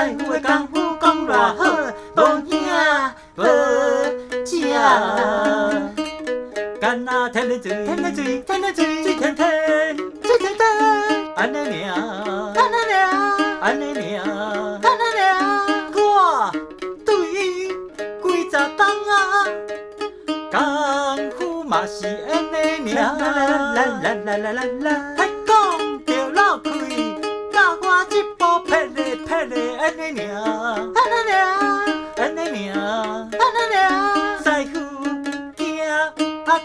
师傅的功夫讲偌好，无影无食。干那天天水，天天水，天天水，水天天，水天天，安尼尔，安尼尔，安尼尔，安尼尔。我对伊几十冬啊，功夫嘛是安尼尔。还讲着老开，教我一步霹雳霹雳安尼尔，安尼尔，安尼尔，安尼尔。师傅行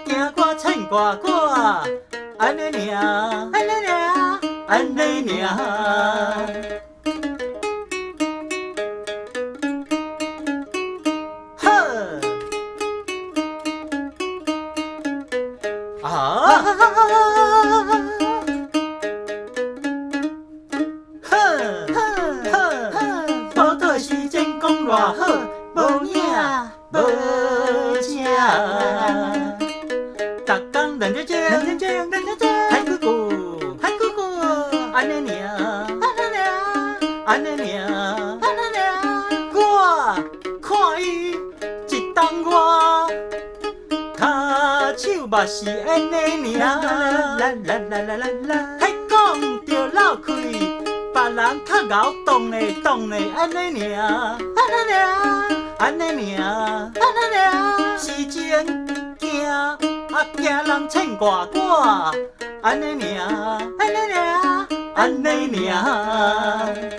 行我唱歌歌，安尼尔，安尼尔，安尼尔。无倒时间讲偌好，无影无食。逐工认真认真认真，喊姑姑喊姑姑，安尼尔安尼尔安尼尔。我看伊一冬我，骹手嘛是安尼尔。还讲着老开。别人较敖动嘞动嘞，安尼尔，安尼尔，安尼尔，安尼尔。时间行行人唱歌歌，安尼尔，安尼尔，安尼尔。